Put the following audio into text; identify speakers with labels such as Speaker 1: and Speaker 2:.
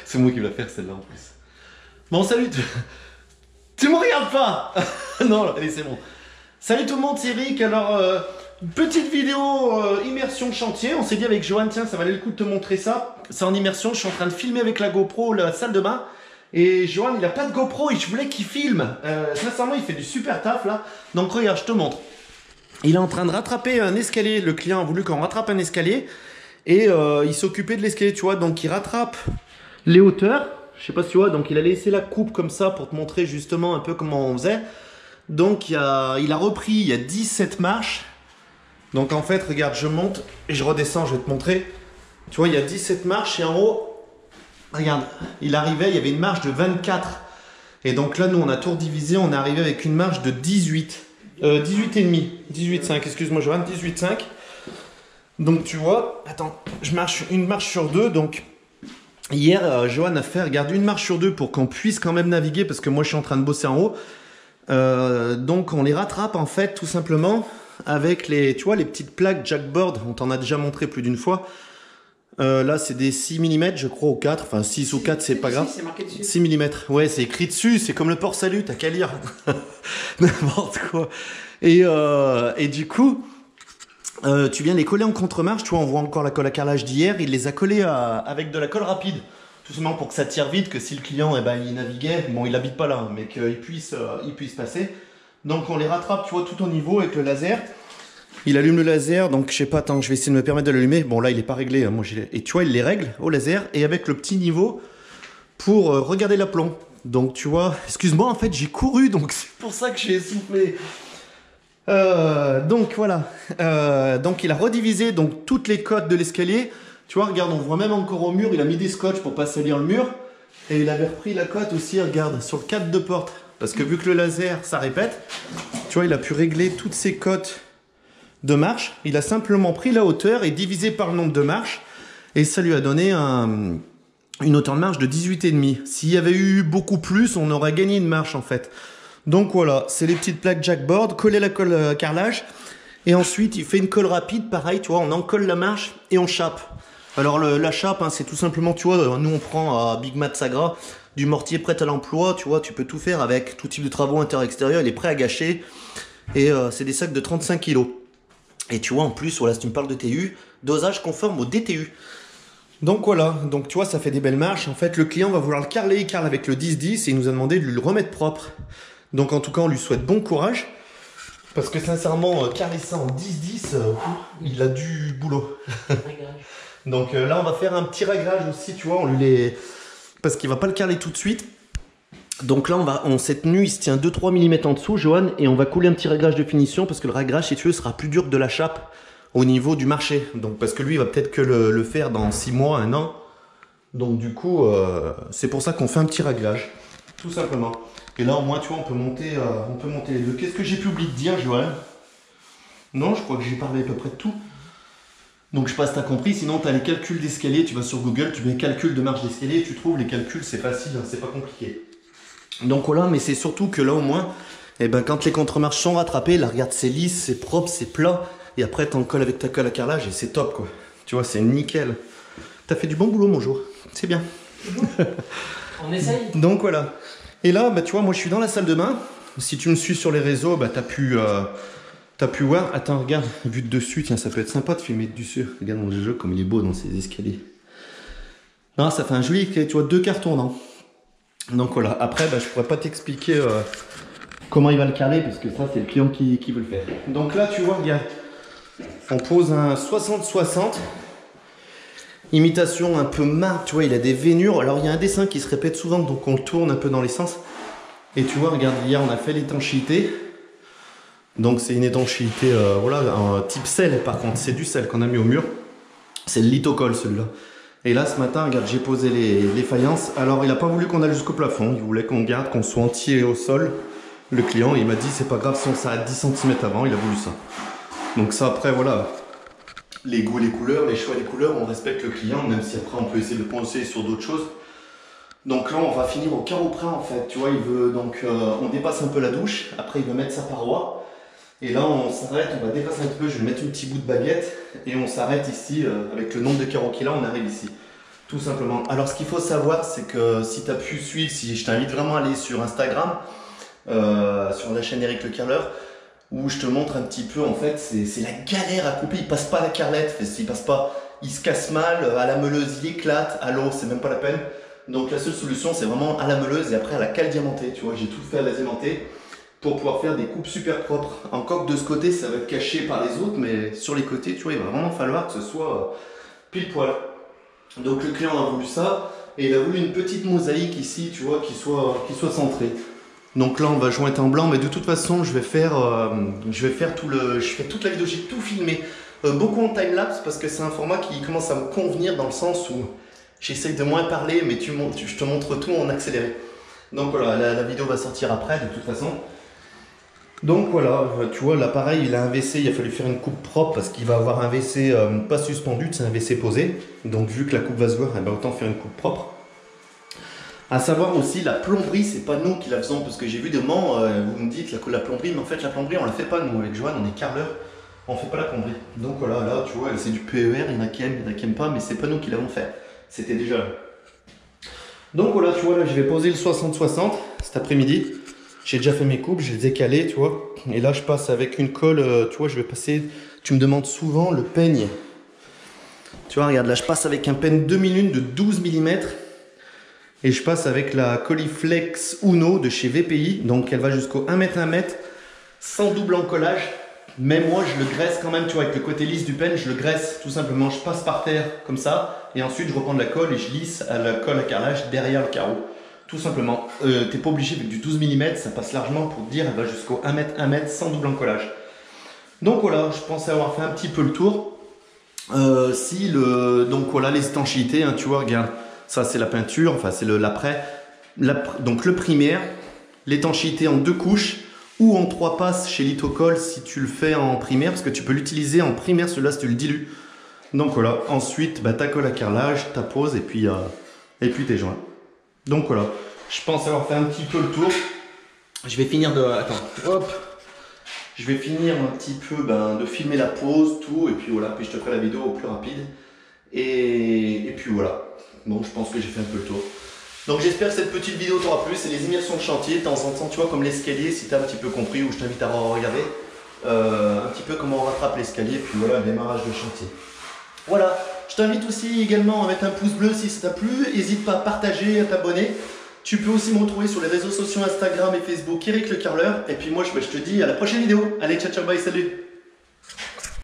Speaker 1: C'est moi qui vais la faire celle-là en plus. Bon, salut. Tu me regardes pas. Non, allez, c'est bon. Salut tout le monde, c'est Eric. Alors, petite vidéo immersion chantier. On s'est dit avec Johan, tiens, ça valait le coup de te montrer ça. C'est en immersion, je suis en train de filmer avec la GoPro la salle de bain. Et Johan, il a pas de GoPro et je voulais qu'il filme. Sincèrement, il fait du super taf là. Donc regarde, je te montre. Il est en train de rattraper un escalier. Le client a voulu qu'on rattrape un escalier. Et il s'occupait de l'escalier, tu vois. Donc il rattrape les hauteurs. Je sais pas si tu vois. Donc il a laissé la coupe comme ça pour te montrer justement un peu comment on faisait. Donc il a repris, il y a 17 marches. Donc en fait, regarde, je monte et je redescends, je vais te montrer. Tu vois, il y a 17 marches et en haut, regarde, il arrivait, il y avait une marche de 24. Et donc là, nous, on a tout redivisé, on est arrivé avec une marche de 18. 18 et demi, 18,5, excuse-moi Johan, 18,5. Donc tu vois, attends, je marche une marche sur deux, donc hier, Johan a fait, regarde, une marche sur deux pour qu'on puisse quand même naviguer parce que moi, je suis en train de bosser en haut. Donc on les rattrape en fait tout simplement avec les, tu vois, les petites plaques jackboard, on t'en a déjà montré plus d'une fois. Là c'est des 6 mm je crois, ou 4, enfin 6 ou 4 c'est pas grave. C'est marqué dessus. 6 mm, ouais, c'est écrit dessus, c'est comme le port salut, t'as qu'à lire. N'importe quoi. Et du coup, tu viens les coller en contre-marche, tu vois, on voit encore la colle à carrelage d'hier, il les a collés avec de la colle rapide. Tout simplement pour que ça tire vite, que si le client eh ben, il naviguait, bon il habite pas là, mais qu'il puisse passer. Donc on les rattrape, tu vois, tout au niveau avec le laser. Il allume le laser, donc je sais pas, attends, je vais essayer de me permettre de l'allumer. Bon là il est pas réglé, hein, moi et tu vois il les règle au laser et avec le petit niveau pour regarder l'aplomb. Donc tu vois, excuse-moi en fait j'ai couru, donc c'est pour ça que j'ai essoufflé. Donc voilà, donc il a redivisé donc toutes les cotes de l'escalier. Tu vois, regarde, on voit même encore au mur, il a mis des scotch pour pas salir le mur. Et il avait repris la cote aussi, regarde, sur le cadre de porte. Parce que vu que le laser, ça répète, tu vois, il a pu régler toutes ses cotes de marche. Il a simplement pris la hauteur et divisé par le nombre de marches. Et ça lui a donné une hauteur de marche de 18,5. S'il y avait eu beaucoup plus, on aurait gagné une marche en fait. Donc voilà, c'est les petites plaques jackboard, coller la colle carrelage. Et ensuite, il fait une colle rapide, pareil, tu vois, on encolle la marche et on chape. Alors la chape, hein, c'est tout simplement, tu vois, nous on prend à Big Mat Sagra du mortier prêt à l'emploi, tu vois, tu peux tout faire avec, tout type de travaux intérieur-extérieur, il est prêt à gâcher. Et c'est des sacs de 35 kg. Et tu vois, en plus, voilà, si tu me parles de TU, dosage conforme au DTU. Donc voilà, donc tu vois, ça fait des belles marches. En fait, le client va vouloir le carreler, il carle avec le 10-10 et il nous a demandé de lui le remettre propre. Donc en tout cas, on lui souhaite bon courage. Parce que sincèrement, carrer ça en 10-10, il a du boulot. Donc là, on va faire un petit réglage aussi, tu vois, on lui les... Parce qu'il va pas le carreler tout de suite. Donc là, cette tenue, il se tient 2-3 mm en dessous, Johan, et on va couler un petit réglage de finition parce que le réglage, si tu veux, sera plus dur que de la chape au niveau du marché. Donc parce que lui, il va peut-être que le faire dans 6 mois, 1 an. Donc du coup, c'est pour ça qu'on fait un petit réglage, tout simplement. Et là, au moins, tu vois, on peut monter les deux. Qu'est-ce que j'ai pu oublier de dire, Johan? Non, je crois que j'ai parlé à peu près de tout. Donc je sais pas si tu as compris, sinon tu as les calculs d'escalier, tu vas sur Google, tu mets calcul de marche d'escalier, tu trouves les calculs, c'est facile, hein, c'est pas compliqué. Donc voilà, mais c'est surtout que là au moins, eh ben, quand les contre-marches sont rattrapées, là regarde, c'est lisse, c'est propre, c'est plat, et après t'en colles avec ta colle à carrelage et c'est top quoi. Tu vois, c'est nickel. T'as fait du bon boulot mon jour, c'est bien.
Speaker 2: On essaye.
Speaker 1: Donc voilà. Et là, bah, tu vois, moi je suis dans la salle de bain. Si tu me suis sur les réseaux, bah, t'as pu voir. Attends, regarde, vu de dessus, tiens, ça peut être sympa de filmer de dessus. Regarde mon jeu comme il est beau dans ces escaliers. Non, ça fait un joli, tu vois, 2 cartons, non? Donc voilà, après, bah, je pourrais pas t'expliquer comment il va le caler, parce que ça, c'est le client qui veut le faire. Donc là, tu vois, regarde, on pose un 60-60. Imitation un peu marque, tu vois, il a des veinures. Alors, il y a un dessin qui se répète souvent, donc on le tourne un peu dans les sens. Et tu vois, regarde, hier, on a fait l'étanchéité. Donc, c'est une étanchéité, voilà, un type sel, par contre. C'est du sel qu'on a mis au mur. C'est le lithocol, celui-là. Et là, ce matin, regarde, j'ai posé les faïences. Alors, il n'a pas voulu qu'on aille jusqu'au plafond. Il voulait qu'on garde, qu'on soit entier au sol. Le client, il m'a dit, c'est pas grave si on s'arrête 10 cm avant. Il a voulu ça. Donc ça, après, voilà. Les goûts, les couleurs, les choix, les couleurs, on respecte le client, même si après, on peut essayer de penser sur d'autres choses. Donc là, on va finir au carreau près, en fait. Tu vois, il veut, donc, on dépasse un peu la douche. Après, il veut mettre sa paroi. Et là, on s'arrête, on va dépasser un petit peu. Je vais mettre un petit bout de baguette. Et on s'arrête ici, avec le nombre de carreaux qu'il a, on arrive ici. Tout simplement. Alors ce qu'il faut savoir, c'est que si tu as pu suivre, si je t'invite vraiment à aller sur Instagram, sur la chaîne Eric Le Carreleur, où je te montre un petit peu, en fait, c'est la galère à couper. Il passe pas la carrelette, il passe pas, il se casse mal, à la meuleuse, il éclate, à l'eau, c'est même pas la peine. Donc la seule solution, c'est vraiment à la meuleuse et après à la cale diamantée. Tu vois, j'ai tout fait à la diamantée pour pouvoir faire des coupes super propres. Encore que de ce côté, ça va être caché par les autres, mais sur les côtés, tu vois, il va vraiment falloir que ce soit pile poil. Donc le client a voulu ça et il a voulu une petite mosaïque ici, tu vois, qui soit centrée. Donc là on va jointer en blanc, mais de toute façon je vais faire toute la vidéo, j'ai tout filmé, beaucoup en time-lapse parce que c'est un format qui commence à me convenir dans le sens où j'essaye de moins parler, mais je te montre tout en accéléré. Donc voilà, la vidéo va sortir après de toute façon. Donc voilà, tu vois, là pareil, il a un WC, il a fallu faire une coupe propre parce qu'il va avoir un WC pas suspendu, c'est un WC posé. Donc vu que la coupe va se voir, eh ben, autant faire une coupe propre. À savoir aussi, la plomberie, c'est pas nous qui la faisons parce que j'ai vu des moments, vous me dites la plomberie, mais en fait la plomberie on la fait pas nous, avec Joanne, on est carreleur, on fait pas la plomberie. Donc voilà, là tu vois, c'est du PER, il y en a qui aiment, il y en a qui aiment pas, mais c'est pas nous qui l'avons fait, c'était déjà là. Donc voilà, tu vois, là je vais poser le 60-60 cet après-midi. J'ai déjà fait mes coupes, je les ai calées, tu vois. Et là, je passe avec une colle, tu vois, je vais passer... Tu me demandes souvent le peigne. Tu vois, regarde, là, je passe avec un peigne demi-lune de 12 mm. Et je passe avec la Coliflex Uno de chez VPI. Donc, elle va jusqu'au 1 m 1 m, sans double encollage. Mais moi, je le graisse quand même, tu vois, avec le côté lisse du peigne, je le graisse tout simplement. Je passe par terre, comme ça. Et ensuite, je reprends de la colle et je lisse à la colle à carrelage derrière le carreau. Tout simplement, t'es pas obligé avec du 12 mm, ça passe largement pour te dire, elle va jusqu'au 1 m 1 m sans double encollage. Donc voilà, je pensais avoir fait un petit peu le tour. Donc voilà les étanchéités, hein, tu vois, regarde, ça c'est la peinture, enfin c'est l'après. Donc le primaire, l'étanchéité en 2 couches ou en 3 passes chez Lithocol si tu le fais en primaire, parce que tu peux l'utiliser en primaire, celui-là si tu le dilues. Donc voilà, ensuite ta colle à carrelage, ta pose et puis tes joints. Donc voilà, je pense avoir fait un petit peu le tour. Je vais finir de... Attends, hop. Je vais finir un petit peu de filmer la pause, tout. Et puis voilà, puis je te ferai la vidéo au plus rapide. Et puis voilà. Bon, je pense que j'ai fait un peu le tour. Donc j'espère que cette petite vidéo t'aura plu. C'est les immersions de chantier. De temps en temps, tu vois, comme l'escalier, si tu as un petit peu compris, ou je t'invite à regarder un petit peu comment on rattrape l'escalier. Puis voilà, le démarrage de chantier. Voilà. Je t'invite aussi également à mettre un pouce bleu si ça t'a plu. N'hésite pas à partager, à t'abonner. Tu peux aussi me retrouver sur les réseaux sociaux Instagram et Facebook Eric Le Carreleur. Et puis moi, je te dis à la prochaine vidéo. Allez, ciao, ciao, bye, salut.